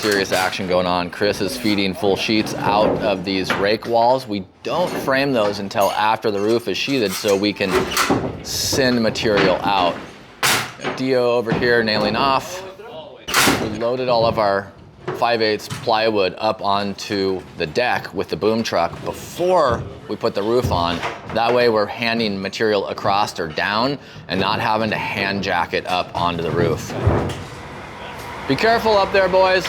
serious action going on. Chris is feeding full sheets out of these rake walls. We don't frame those until after the roof is sheathed so we can send material out. Dio over here nailing off. We loaded all of our 5/8 plywood up onto the deck with the boom truck before we put the roof on. That way we're handing material across or down and not having to hand jack it up onto the roof. Be careful up there, boys.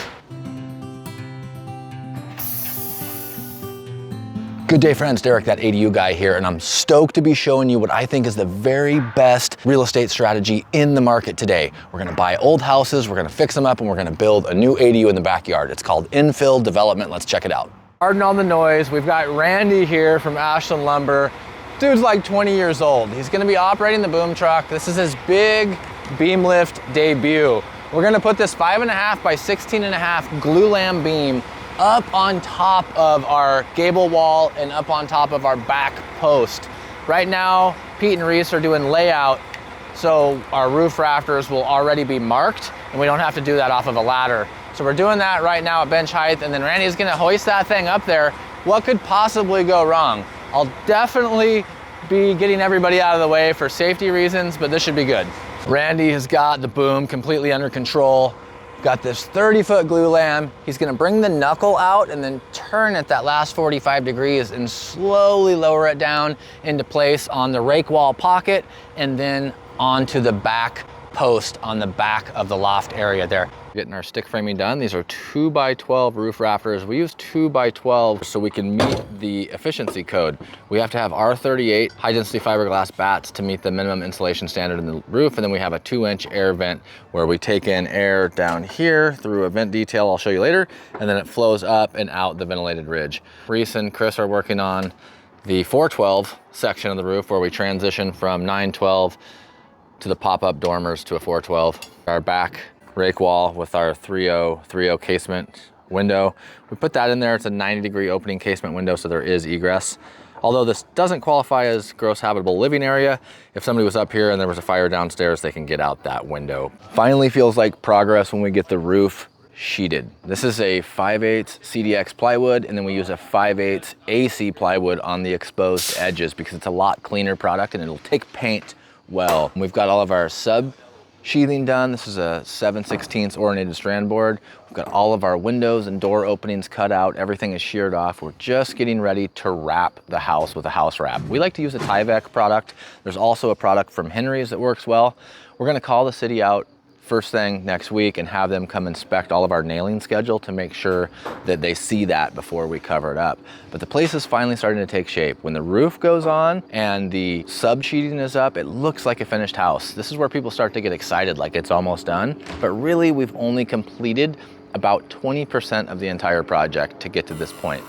Good day, friends. Derek, that ADU guy here, and I'm stoked to be showing you what I think is the very best real estate strategy in the market today. We're gonna buy old houses, we're gonna fix them up, and we're gonna build a new ADU in the backyard. It's called Infill Development. Let's check it out. Pardon all the noise. We've got Randy here from Ashland Lumber. Dude's like 20 years old. He's gonna be operating the boom truck. This is his big beam lift debut. We're gonna put this 5.5 by 16.5 glue lam beam up on top of our gable wall and up on top of our back post. Right now, Pete and Reese are doing layout, so our roof rafters will already be marked and we don't have to do that off of a ladder. So we're doing that right now at bench height, and then Randy's gonna hoist that thing up there. What could possibly go wrong? I'll definitely be getting everybody out of the way for safety reasons, but this should be good. Randy has got the boom completely under control. Got this 30-foot glue lam. He's gonna bring the knuckle out and then turn it that last 45 degrees and slowly lower it down into place on the rake wall pocket and then onto the back post on the back of the loft area there. Getting our stick framing done. These are 2x12 roof rafters. We use 2x12 so we can meet the efficiency code. We have to have R38 high density fiberglass bats to meet the minimum insulation standard in the roof, and then we have a 2-inch air vent where we take in air down here through a vent detail I'll show you later, and then it flows up and out the ventilated ridge. Reese and Chris are working on the 412 section of the roof where we transition from 912 to the pop-up dormers to a 412. Our back rake wall with our 3.0 casement window. We put that in there. It's a 90-degree opening casement window, so there is egress. Although this doesn't qualify as gross habitable living area, if somebody was up here and there was a fire downstairs, they can get out that window. Finally feels like progress when we get the roof sheeted. This is a 5/8 CDX plywood, and then we use a 5/8 AC plywood on the exposed edges because it's a lot cleaner product and it'll take paint well. We've got all of our sub sheathing done. This is a 7/16 ornated strand board. We've got all of our windows and door openings cut out. Everything is sheared off. We're just getting ready to wrap the house with a house wrap. We like to use a Tyvek product. There's also a product from Henry's that works well. We're gonna call the city out first thing next week and have them come inspect all of our nailing schedule to make sure that they see that before we cover it up. But the place is finally starting to take shape. When the roof goes on and the sub sheeting is up, it looks like a finished house. This is where people start to get excited, like it's almost done. But really, we've only completed about 20% of the entire project to get to this point.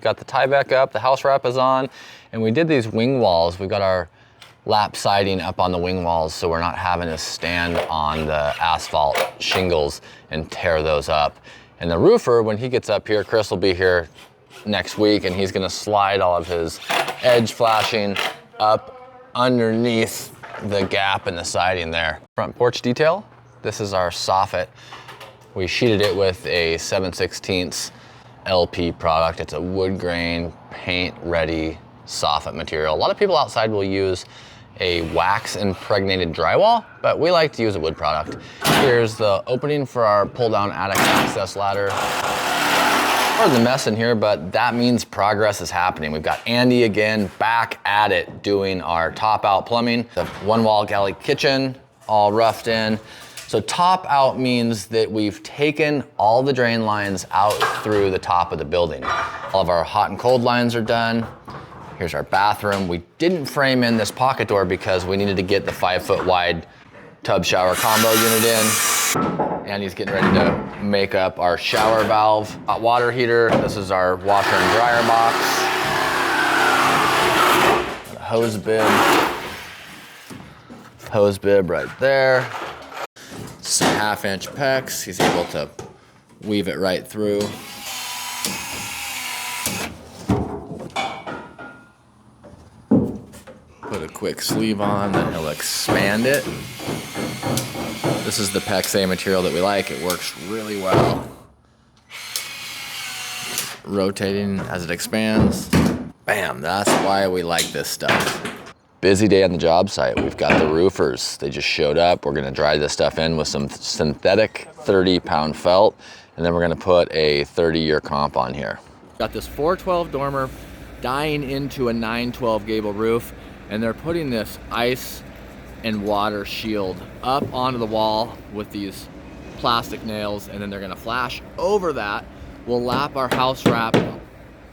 Got the Tyvek up, the house wrap is on, and we did these wing walls. We got our lap siding up on the wing walls so we're not having to stand on the asphalt shingles and tear those up. And the roofer, when he gets up here, Chris will be here next week, and he's gonna slide all of his edge flashing up underneath the gap in the siding there. Front porch detail, this is our soffit. We sheeted it with a 7/16 LP product. It's a wood grain, paint ready soffit material. A lot of people outside will use a wax impregnated drywall, but we like to use a wood product. Here's the opening for our pull down attic access ladder. Pardon the mess in here, but that means progress is happening. We've got Andy again back at it doing our top out plumbing. The one wall galley kitchen all roughed in. So top out means that we've taken all the drain lines out through the top of the building. All of our hot and cold lines are done. Here's our bathroom. We didn't frame in this pocket door because we needed to get the 5-foot wide tub shower combo unit in. Andy's getting ready to make up our shower valve. Hot water heater. This is our washer and dryer box. Got a hose bib. Hose bib right there. Some 1/2-inch PEX. He's able to weave it right through. Put a quick sleeve on, then he'll expand it. This is the PEX-A material that we like. It works really well. Rotating as it expands. Bam, that's why we like this stuff. Busy day on the job site. We've got the roofers. They just showed up. We're gonna dry this stuff in with some synthetic 30-pound felt, and then we're gonna put a 30-year comp on here. Got this 412 dormer dying into a 912 gable roof, and they're putting this ice and water shield up onto the wall with these plastic nails, and then they're gonna flash over that. We'll lap our house wrap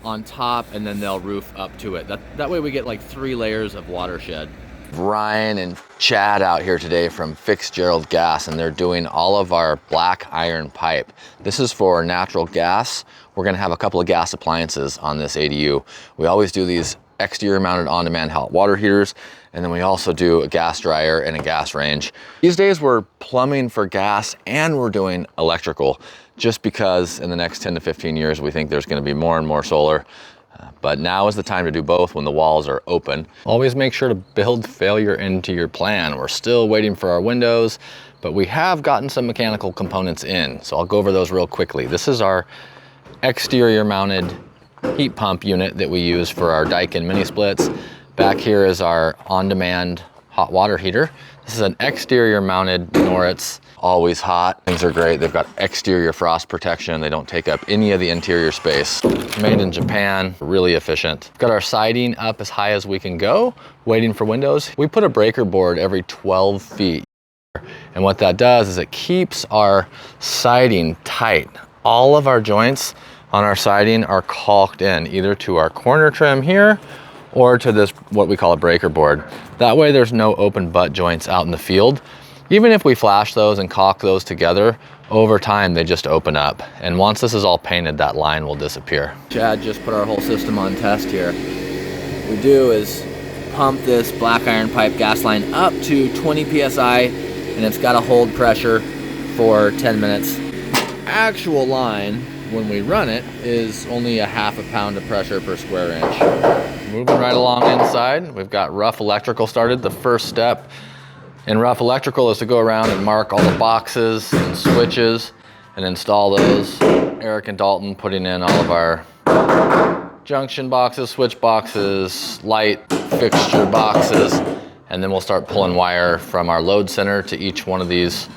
on top, and then they'll roof up to it. That way we get like 3 layers of watershed. Ryan and Chad out here today from Fitzgerald Gas, and they're doing all of our black iron pipe. This is for natural gas. We're gonna have a couple of gas appliances on this ADU. We always do these exterior mounted on-demand hot water heaters, and then we also do a gas dryer and a gas range. These days we're plumbing for gas and we're doing electrical, just because in the next 10 to 15 years we think there's going to be more and more solar. But now is the time to do both when the walls are open. Always make sure to build failure into your plan. We're still waiting for our windows, but we have gotten some mechanical components in, so I'll go over those real quickly. This is our exterior mounted heat pump unit that we use for our Daikin mini splits. Back here is our on-demand hot water heater. This is an exterior mounted Noritz, always hot. Things are great. They've got exterior frost protection. They don't take up any of the interior space. Made in Japan, really efficient. Got our siding up as high as we can go, waiting for windows. We put a breaker board every 12 feet. And what that does is it keeps our siding tight. All of our joints on our siding are caulked in, either to our corner trim here or to this, what we call a breaker board. That way there's no open butt joints out in the field. Even if we flash those and caulk those together, over time they just open up. And once this is all painted, that line will disappear. Chad just put our whole system on test here. What we do is pump this black iron pipe gas line up to 20 PSI, and it's got to hold pressure for 10 minutes. Actual line, when we run it, is only a half a pound of pressure per square inch. Moving right along inside, we've got rough electrical started. The first step in rough electrical is to go around and mark all the boxes and switches and install those. Eric and Dalton putting in all of our junction boxes, switch boxes, light fixture boxes, and then we'll start pulling wire from our load center to each one of these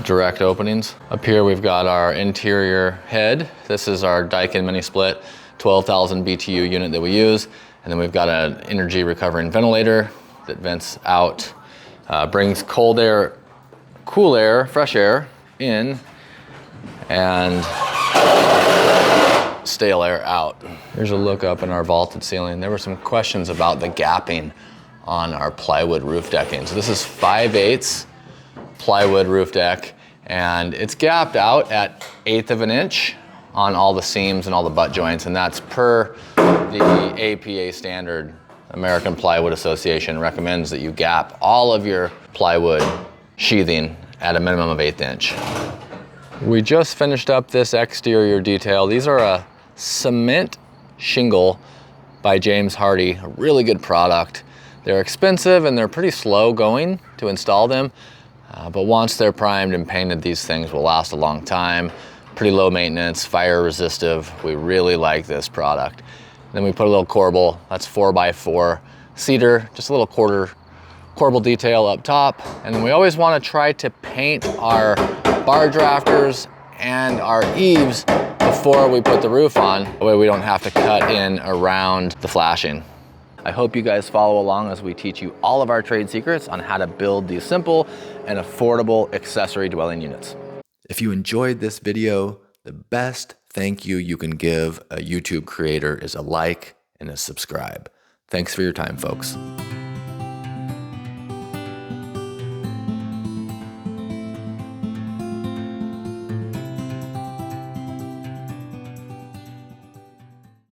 direct openings. Up here we've got our interior head. This is our Daikin mini split 12,000 BTU unit that we use, and then we've got an energy recovering ventilator that vents out, brings cold air, cool air, fresh air in, and stale air out. Here's a look up in our vaulted ceiling. There were some questions about the gapping on our plywood roof decking. So this is 5/8 plywood roof deck, and it's gapped out at 1/8 of an inch on all the seams and all the butt joints, and that's per the APA standard. American Plywood Association recommends that you gap all of your plywood sheathing at a minimum of 1/8 inch. We just finished up this exterior detail. These are a cement shingle by James Hardy, a really good product. They're expensive and they're pretty slow going to install them, but once they're primed and painted, these things will last a long time. Pretty low maintenance, fire resistive. We really like this product. Then we put a little corbel, that's 4x4 cedar, just a little corbel detail up top. And then we always want to try to paint our bar drafters and our eaves before we put the roof on. That way we don't have to cut in around the flashing. I hope you guys follow along as we teach you all of our trade secrets on how to build these simple and affordable accessory dwelling units. If you enjoyed this video, the best thank you you can give a YouTube creator is a like and a subscribe. Thanks for your time, folks.